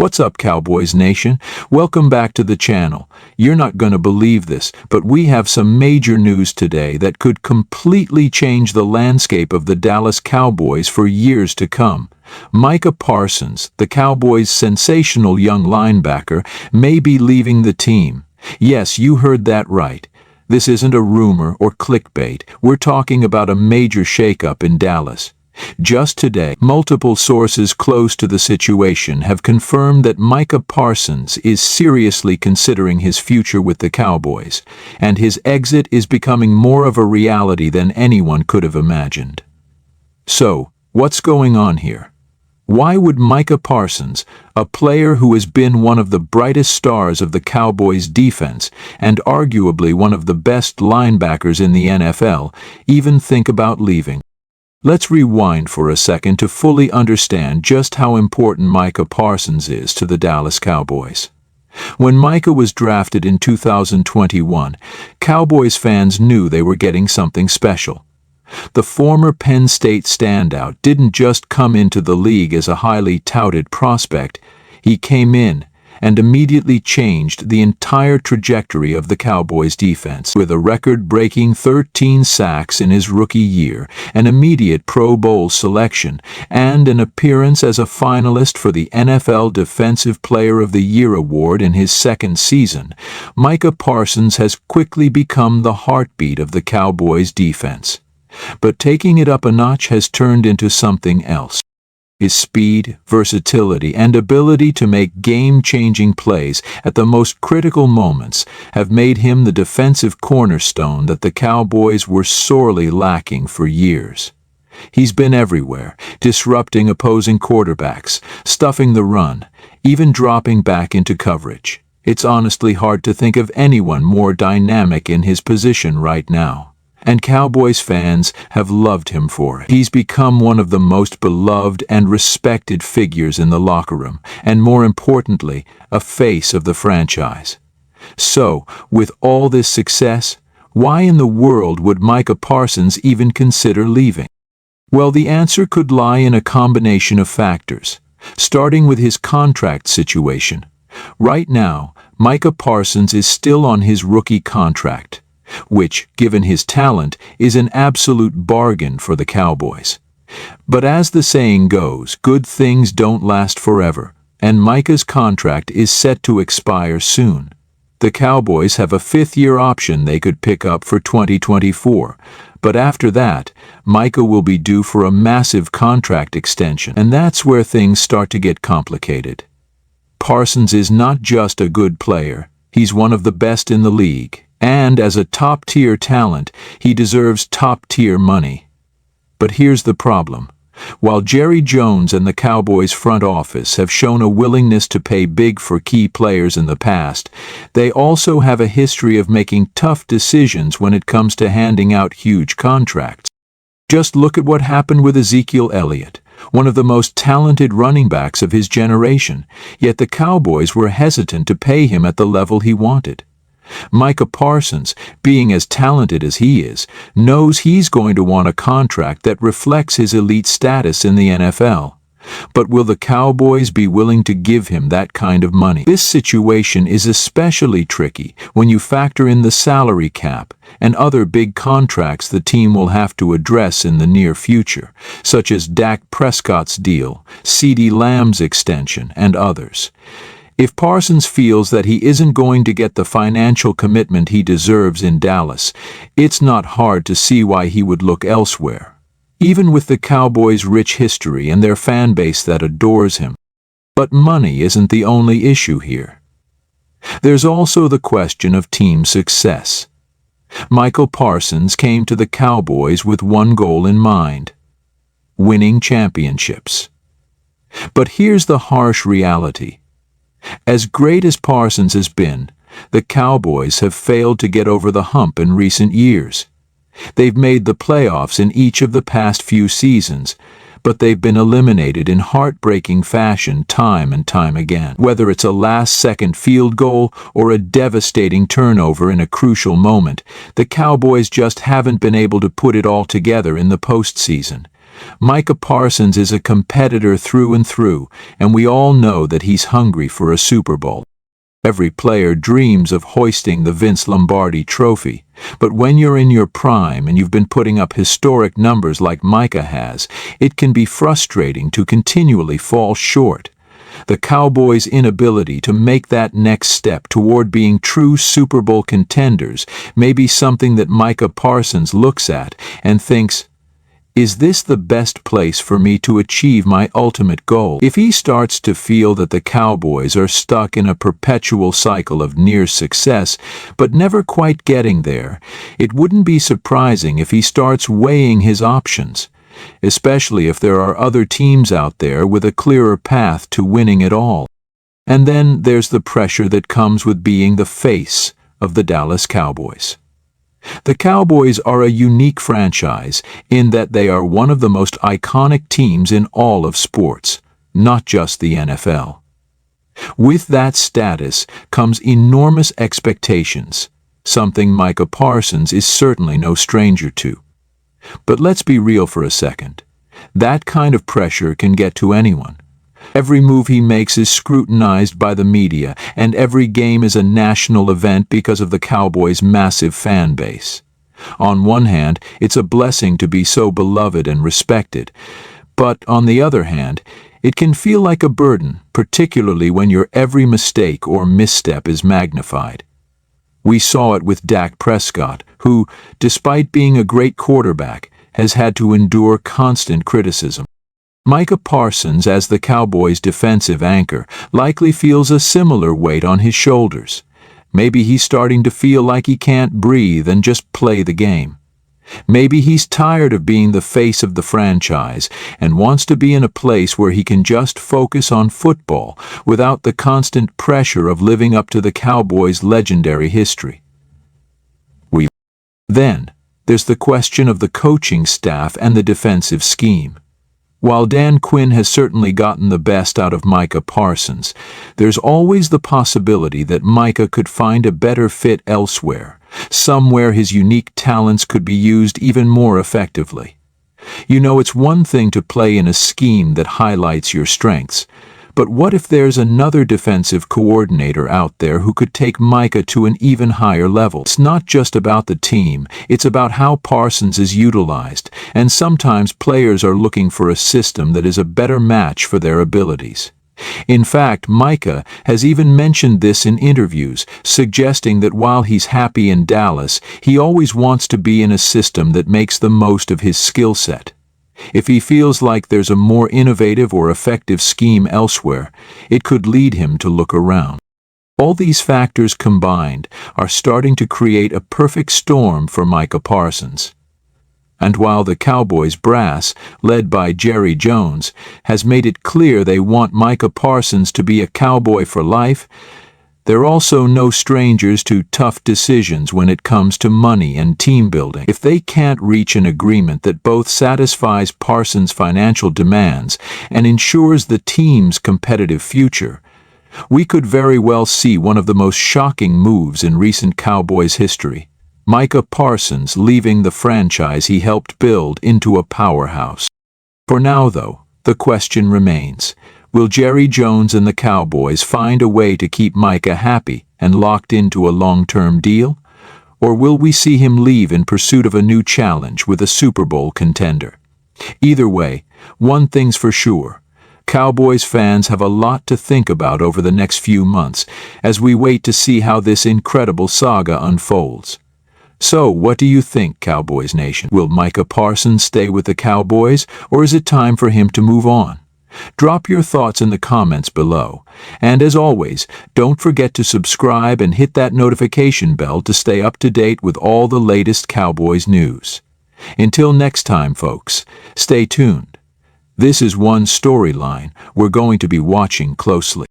What's up, Cowboys Nation? Welcome back to the channel. You're not going to believe this, but we have some major news today that could completely change the landscape of the Dallas Cowboys for years to come. Micah Parsons, the Cowboys' sensational young linebacker, may be leaving the team. Yes, you heard that right. This isn't a rumor or clickbait. We're talking about a major shakeup in Dallas. Just today, multiple sources close to the situation have confirmed that Micah Parsons is seriously considering his future with the Cowboys, and his exit is becoming more of a reality than anyone could have imagined. So, what's going on here? Why would Micah Parsons, a player who has been one of the brightest stars of the Cowboys' defense and arguably one of the best linebackers in the NFL, even think about leaving? Let's rewind for a second to fully understand just how important Micah Parsons is to the Dallas Cowboys. When Micah was drafted in 2021, Cowboys fans knew they were getting something special. The former Penn State standout didn't just come into the league as a highly touted prospect. He came in and immediately changed the entire trajectory of the Cowboys' defense. With a record-breaking 13 sacks in his rookie year, an immediate Pro Bowl selection, and an appearance as a finalist for the NFL Defensive Player of the Year award in his second season, Micah Parsons has quickly become the heartbeat of the Cowboys' defense. But taking it up a notch has turned into something else. His speed, versatility, and ability to make game-changing plays at the most critical moments have made him the defensive cornerstone that the Cowboys were sorely lacking for years. He's been everywhere, disrupting opposing quarterbacks, stuffing the run, even dropping back into coverage. It's honestly hard to think of anyone more dynamic in his position right now. And Cowboys fans have loved him for it. He's become one of the most beloved and respected figures in the locker room, and more importantly, a face of the franchise. So, with all this success, why in the world would Micah Parsons even consider leaving? Well, the answer could lie in a combination of factors, starting with his contract situation. Right now, Micah Parsons is still on his rookie contract, which, given his talent, is an absolute bargain for the Cowboys. But as the saying goes, good things don't last forever, and Micah's contract is set to expire soon. The Cowboys have a fifth-year option they could pick up for 2024, but after that, Micah will be due for a massive contract extension, and that's where things start to get complicated. Parsons is not just a good player, he's one of the best in the league. And as a top-tier talent, he deserves top-tier money. But here's the problem. While Jerry Jones and the Cowboys front office have shown a willingness to pay big for key players in the past, they also have a history of making tough decisions when it comes to handing out huge contracts. Just look at what happened with Ezekiel Elliott, one of the most talented running backs of his generation, yet the Cowboys were hesitant to pay him at the level he wanted. Micah Parsons, being as talented as he is, knows he's going to want a contract that reflects his elite status in the NFL. But will the Cowboys be willing to give him that kind of money? This situation is especially tricky when you factor in the salary cap and other big contracts the team will have to address in the near future, such as Dak Prescott's deal, CeeDee Lamb's extension, and others. If Parsons feels that he isn't going to get the financial commitment he deserves in Dallas, it's not hard to see why he would look elsewhere, even with the Cowboys' rich history and their fan base that adores him. But money isn't the only issue here. There's also the question of team success. Micah Parsons came to the Cowboys with one goal in mind: winning championships. But here's the harsh reality. As great as Parsons has been, the Cowboys have failed to get over the hump in recent years. They've made the playoffs in each of the past few seasons, but they've been eliminated in heartbreaking fashion time and time again. Whether it's a last-second field goal or a devastating turnover in a crucial moment, the Cowboys just haven't been able to put it all together in the postseason. Micah Parsons is a competitor through and through, and we all know that he's hungry for a Super Bowl. Every player dreams of hoisting the Vince Lombardi trophy, but when you're in your prime and you've been putting up historic numbers like Micah has, it can be frustrating to continually fall short. The Cowboys' inability to make that next step toward being true Super Bowl contenders may be something that Micah Parsons looks at and thinks, is this the best place for me to achieve my ultimate goal? If he starts to feel that the Cowboys are stuck in a perpetual cycle of near success, but never quite getting there, it wouldn't be surprising if he starts weighing his options, especially if there are other teams out there with a clearer path to winning it all. And then there's the pressure that comes with being the face of the Dallas Cowboys. The Cowboys are a unique franchise in that they are one of the most iconic teams in all of sports, not just the NFL. With that status comes enormous expectations, something Micah Parsons is certainly no stranger to. But let's be real for a second. That kind of pressure can get to anyone. Every move he makes is scrutinized by the media, and every game is a national event because of the Cowboys' massive fan base. On one hand, it's a blessing to be so beloved and respected, but on the other hand, it can feel like a burden, particularly when your every mistake or misstep is magnified. We saw it with Dak Prescott, who, despite being a great quarterback, has had to endure constant criticism. Micah Parsons, as the Cowboys' defensive anchor, likely feels a similar weight on his shoulders. Maybe he's starting to feel like he can't breathe and just play the game. Maybe he's tired of being the face of the franchise and wants to be in a place where he can just focus on football without the constant pressure of living up to the Cowboys' legendary history. Then, there's the question of the coaching staff and the defensive scheme. While Dan Quinn has certainly gotten the best out of Micah Parsons, there's always the possibility that Micah could find a better fit elsewhere, somewhere his unique talents could be used even more effectively. You know, it's one thing to play in a scheme that highlights your strengths, but what if there's another defensive coordinator out there who could take Micah to an even higher level? It's not just about the team, it's about how Parsons is utilized, and sometimes players are looking for a system that is a better match for their abilities. In fact, Micah has even mentioned this in interviews, suggesting that while he's happy in Dallas, he always wants to be in a system that makes the most of his skill set. If he feels like there's a more innovative or effective scheme elsewhere, it could lead him to look around. All these factors combined are starting to create a perfect storm for Micah Parsons. And while the Cowboys brass, led by Jerry Jones, has made it clear they want Micah Parsons to be a Cowboy for life, they're also no strangers to tough decisions when it comes to money and team building. If they can't reach an agreement that both satisfies Parsons' financial demands and ensures the team's competitive future, we could very well see one of the most shocking moves in recent Cowboys history: Micah Parsons leaving the franchise he helped build into a powerhouse. For now, though, the question remains: will Jerry Jones and the Cowboys find a way to keep Micah happy and locked into a long-term deal? Or will we see him leave in pursuit of a new challenge with a Super Bowl contender? Either way, one thing's for sure: Cowboys fans have a lot to think about over the next few months as we wait to see how this incredible saga unfolds. So, what do you think, Cowboys Nation? Will Micah Parsons stay with the Cowboys, or is it time for him to move on? Drop your thoughts in the comments below. And as always, don't forget to subscribe and hit that notification bell to stay up to date with all the latest Cowboys news. Until next time, folks, stay tuned. This is one storyline we're going to be watching closely.